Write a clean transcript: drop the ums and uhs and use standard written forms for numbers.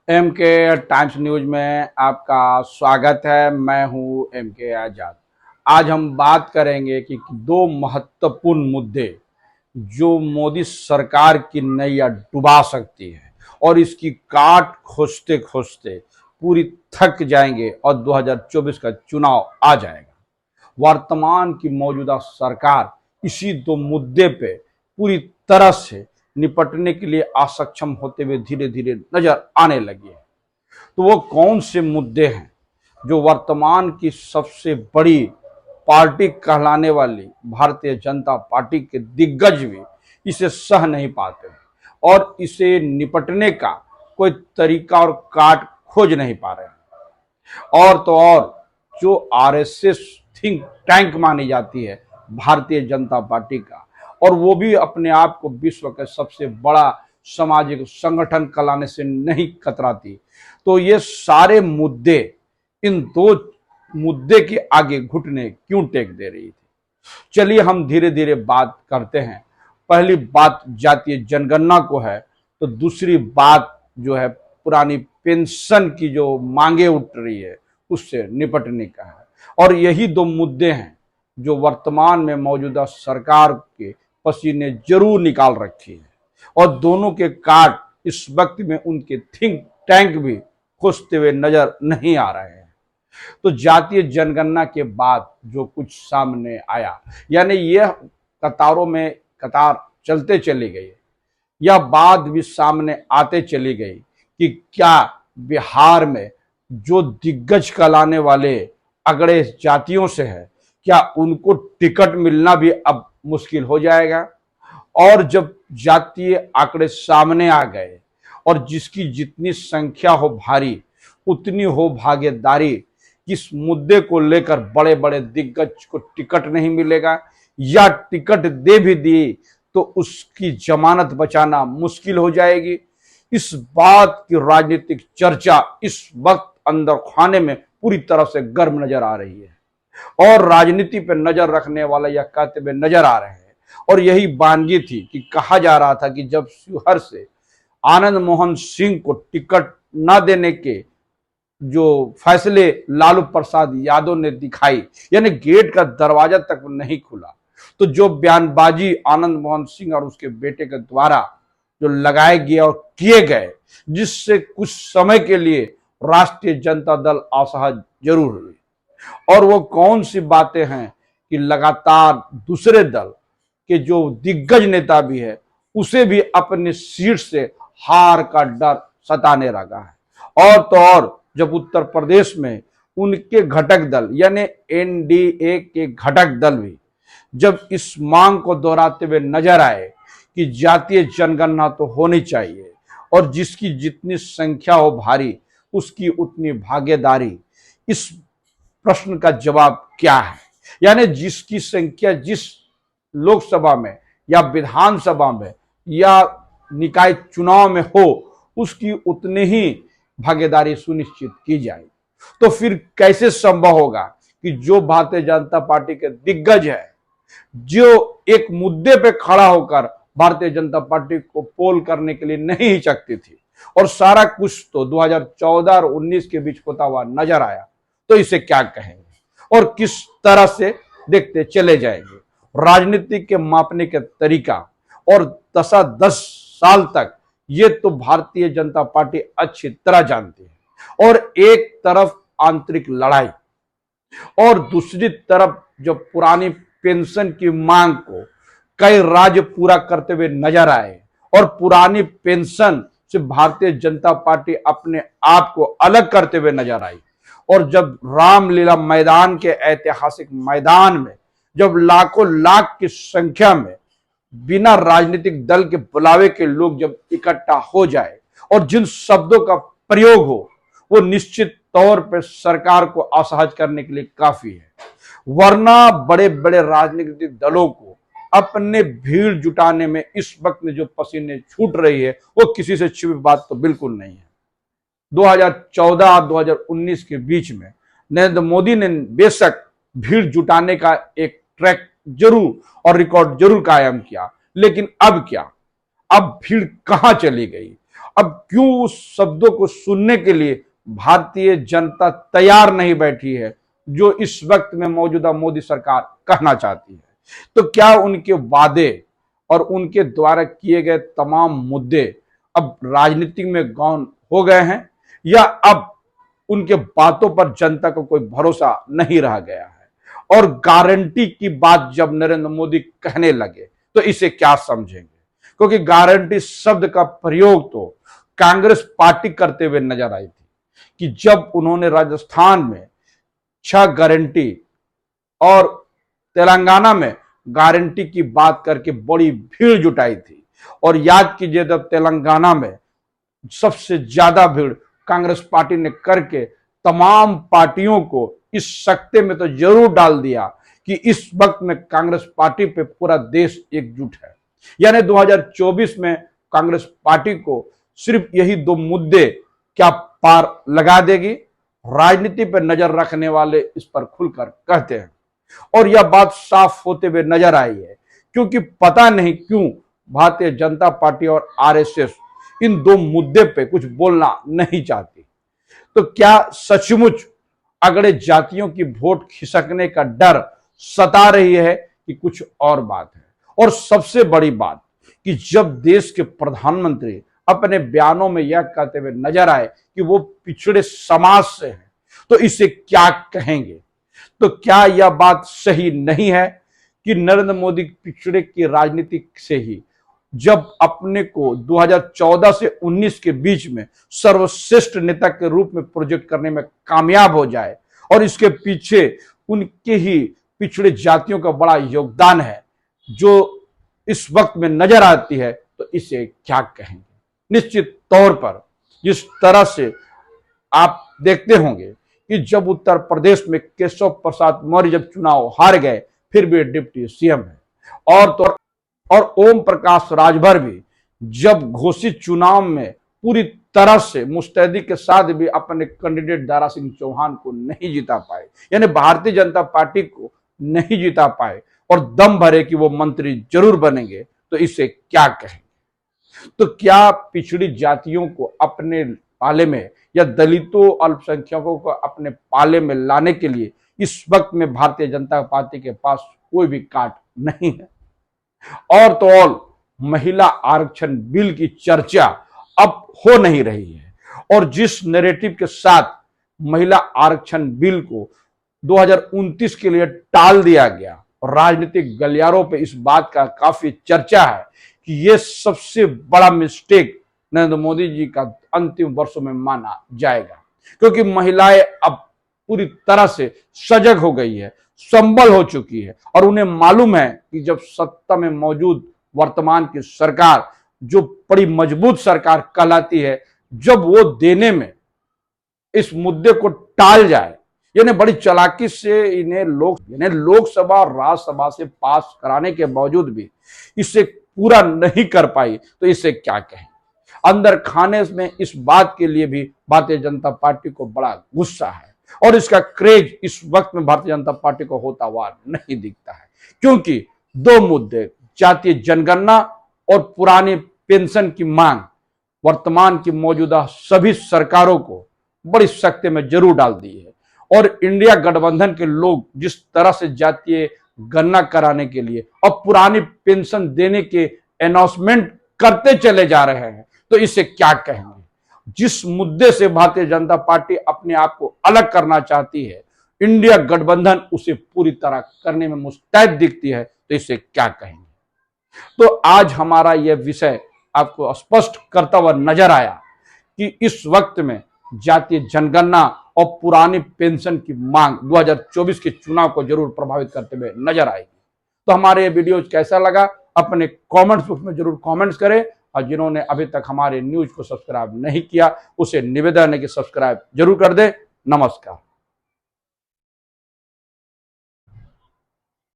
M के times news में आपका स्वागत है। मैं हूं एम के आजाद। आज हम बात करेंगे कि दो महत्वपूर्ण मुद्दे जो मोदी सरकार की नैया डुबा सकती है और इसकी काट खोजते खोजते पूरी थक जाएंगे और 2024 का चुनाव आ जाएगा। वर्तमान की मौजूदा सरकार इसी दो मुद्दे पे पूरी तरह से निपटने के लिए असक्षम होते हुए धीरे धीरे नजर आने लगी है। तो वो कौन से मुद्दे हैं जो वर्तमान की सबसे बड़ी पार्टी कहलाने वाली भारतीय जनता पार्टी के दिग्गज भी इसे सह नहीं पाते और इसे निपटने का कोई तरीका और काट खोज नहीं पा रहे हैं। और तो और जो आरएसएस थिंक टैंक मानी जाती है भारतीय जनता पार्टी का, और वो भी अपने आप को विश्व का सबसे बड़ा सामाजिक संगठन कहलाने से नहीं कतराती, तो ये सारे मुद्दे इन दो मुद्दे के आगे घुटने क्यों टेक दे रही थी। चलिए हम धीरे धीरे बात करते हैं। पहली बात जातीय जनगणना को है, तो दूसरी बात जो है पुरानी पेंशन की जो मांगे उठ रही है उससे निपटने का है। और यही दो मुद्दे हैं जो वर्तमान में मौजूदा सरकार के पसीने जरूर निकाल रखी है और दोनों के काट इस वक्त में उनके थिंक टैंक भी खोजते हुए नजर नहीं आ रहे हैं। तो जातीय जनगणना के बाद जो कुछ सामने आया, यानी यह कतारों में कतार चलते चली गई, यह बात भी सामने आते चली गई कि क्या बिहार में जो दिग्गज कहलाने वाले अगड़े जातियों से है, क्या उनको टिकट मिलना भी अब मुश्किल हो जाएगा। और जब जातीय आंकड़े सामने आ गए और जिसकी जितनी संख्या हो भारी उतनी हो भागीदारी, किस मुद्दे को लेकर बड़े बड़े दिग्गज को टिकट नहीं मिलेगा या टिकट दे भी दी तो उसकी जमानत बचाना मुश्किल हो जाएगी। इस बात की राजनीतिक चर्चा इस वक्त अंदर खाने में पूरी तरह से गर्म नजर आ रही है और राजनीति पर नजर रखने वाला यह कहते हुए नजर आ रहे हैं। और यही वानगी थी कि कहा जा रहा था कि जब शिवहर से आनंद मोहन सिंह को टिकट न देने के जो फैसले लालू प्रसाद यादव ने दिखाई, यानी गेट का दरवाजा तक नहीं खुला, तो जो बयानबाजी आनंद मोहन सिंह और उसके बेटे के द्वारा जो लगाए गए और किए गए, जिससे कुछ समय के लिए राष्ट्रीय जनता दल असहज जरूर हुई। और वो कौन सी बातें हैं कि लगातार दूसरे दल के जो दिग्गज नेता भी है उसे भी अपनी सीट से हार का डर सताने लगा है। और तो और जब उत्तर प्रदेश में उनके घटक दल यानी एनडीए के घटक दल भी जब इस मांग को दोहराते हुए नजर आए कि जातीय जनगणना तो होनी चाहिए और जिसकी जितनी संख्या हो भारी उसकी उतनी भागीदारी, इस प्रश्न का जवाब क्या है। यानी जिसकी संख्या जिस लोकसभा में या विधानसभा में या निकाय चुनाव में हो उसकी उतनी ही भागीदारी सुनिश्चित की जाए, तो फिर कैसे संभव होगा कि जो भारतीय जनता पार्टी के दिग्गज है जो एक मुद्दे पे खड़ा होकर भारतीय जनता पार्टी को पोल करने के लिए नहीं हिचकती थी और सारा कुछ तो 2014 और 19 के बीच होता हुआ नजर आया, तो इसे क्या कहेंगे और किस तरह से देखते चले जाएंगे। राजनीति के मापने के तरीका और 10 साल तक ये तो भारतीय जनता पार्टी अच्छी तरह जानती है। और एक तरफ आंतरिक लड़ाई और दूसरी तरफ जो पुरानी पेंशन की मांग को कई राज्य पूरा करते हुए नजर आए और पुरानी पेंशन से भारतीय जनता पार्टी अपने आप को अलग करते हुए नजर आई। और जब रामलीला मैदान के ऐतिहासिक मैदान में जब लाखों लाख की संख्या में बिना राजनीतिक दल के बुलावे के लोग जब इकट्ठा हो जाए और जिन शब्दों का प्रयोग हो वो निश्चित तौर पर सरकार को असहज करने के लिए काफी है। वरना बड़े बड़े राजनीतिक दलों को अपने भीड़ जुटाने में इस वक्त में जो पसीने छूट रही है वो किसी से छिपी बात तो बिल्कुल नहीं है। 2014 और 2019 के बीच में नरेंद्र मोदी ने बेशक भीड़ जुटाने का एक ट्रैक जरूर और रिकॉर्ड जरूर कायम किया, लेकिन अब क्या, अब भीड़ कहां चली गई। अब क्यों उस शब्दों को सुनने के लिए भारतीय जनता तैयार नहीं बैठी है जो इस वक्त में मौजूदा मोदी सरकार कहना चाहती है? तो क्या उनके वादे और उनके द्वारा किए गए तमाम मुद्दे अब राजनीति में गौण हो गए हैं, या अब उनके बातों पर जनता को कोई भरोसा नहीं रह गया है? और गारंटी की बात जब नरेंद्र मोदी कहने लगे तो इसे क्या समझेंगे? क्योंकि गारंटी शब्द का प्रयोग तो कांग्रेस पार्टी करते हुए नजर आई थी कि जब उन्होंने राजस्थान में 6 गारंटी और तेलंगाना में गारंटी की बात करके बड़ी भीड़ जुटाई थी। और याद कीजिए, जब तेलंगाना में सबसे ज्यादा भीड़ कांग्रेस पार्टी ने करके तमाम पार्टियों को इस सकते में तो जरूर डाल दिया कि इस वक्त में कांग्रेस पार्टी पे पूरा देश एकजुट है। यानी 2024 में कांग्रेस पार्टी को सिर्फ यही 2 मुद्दे क्या पार लगा देगी? राजनीति पर नजर रखने वाले इस पर खुलकर कहते हैं, और यह बात साफ होते हुए नजर आई है, क्योंकि पता नहीं क्यों भारतीय जनता पार्टी और आरएसएस इन 2 मुद्दे पे कुछ बोलना नहीं चाहती। तो क्या सचमुच अगड़े जातियों की वोट खिसकने का डर सता रही है कि कुछ और बात है? और सबसे बड़ी बात कि जब देश के प्रधानमंत्री अपने बयानों में यह कहते हुए नजर आए कि वो पिछड़े समाज से हैं, तो इसे क्या कहेंगे? तो क्या यह बात सही नहीं है कि नरेंद्र मोदी पिछड़े की राजनीति से ही जब अपने को 2014 से 19 के बीच में सर्वश्रेष्ठ नेता के रूप में प्रोजेक्ट करने में कामयाब हो जाए, और इसके पीछे उनके ही पिछड़े जातियों का बड़ा योगदान है जो इस वक्त में नजर आती है, तो इसे क्या कहेंगे? निश्चित तौर पर जिस तरह से आप देखते होंगे कि जब उत्तर प्रदेश में केशव प्रसाद मौर्य जब चुनाव हार गए, फिर भी डिप्टी सीएम है, और ओम प्रकाश राजभर भी जब घोषित चुनाव में पूरी तरह से मुस्तैदी के साथ भी अपने कैंडिडेट दारा सिंह चौहान को नहीं जिता पाए, यानी भारतीय जनता पार्टी को नहीं जिता पाए, और दम भरे कि वो मंत्री जरूर बनेंगे, तो इसे क्या कहेंगे? तो क्या पिछड़ी जातियों को अपने पाले में या दलितों अल्पसंख्यकों को अपने पाले में लाने के लिए इस वक्त में भारतीय जनता पार्टी के पास कोई भी काट नहीं है? और तो और महिला आरक्षण बिल की चर्चा अब हो नहीं रही है, और जिस नैरेटिव के साथ महिला आरक्षण बिल को 2029 के लिए टाल दिया गया, और राजनीतिक गलियारों पे इस बात का काफी चर्चा है कि यह सबसे बड़ा मिस्टेक नरेंद्र मोदी जी का अंतिम वर्षों में माना जाएगा, क्योंकि महिलाएं अब पूरी तरह से सजग हो गई है, संबल हो चुकी है, और उन्हें मालूम है कि जब सत्ता में मौजूद वर्तमान की सरकार जो बड़ी मजबूत सरकार कहलाती है, जब वो देने में इस मुद्दे को टाल जाए, यानी बड़ी चालाकी से इन्हें लोकसभा और राज्यसभा से पास कराने के बावजूद भी इसे पूरा नहीं कर पाई, तो इसे क्या कहें? अंदर खाने में इस बात के लिए भी भारतीय जनता पार्टी को बड़ा गुस्सा है, और इसका क्रेज इस वक्त में भारतीय जनता पार्टी को होता हुआ नहीं दिखता है, क्योंकि 2 मुद्दे, जातीय जनगणना और पुरानी पेंशन की मांग, वर्तमान की मौजूदा सभी सरकारों को बड़ी सख्ते में जरूर डाल दी है। और इंडिया गठबंधन के लोग जिस तरह से जातीय गणना कराने के लिए और पुरानी पेंशन देने के अनाउंसमेंट करते चले जा रहे हैं, तो इसे क्या कहेंगे? जिस मुद्दे से भारतीय जनता पार्टी अपने आप को अलग करना चाहती है, इंडिया गठबंधन उसे पूरी तरह करने में मुस्तैद दिखती है, तो इसे क्या कहेंगे? तो आज हमारा यह विषय आपको स्पष्ट करता हुआ नजर आया कि इस वक्त में जातीय जनगणना और पुरानी पेंशन की मांग 2024 के चुनाव को जरूर प्रभावित करते हुए नजर आएगी। तो हमारे ये वीडियो कैसा लगा अपने कमेंट्स बॉक्स में जरूर कमेंट्स करें, और जिन्होंने अभी तक हमारे न्यूज को सब्सक्राइब नहीं किया उसे निवेदन है कि सब्सक्राइब जरूर कर दे। नमस्कार।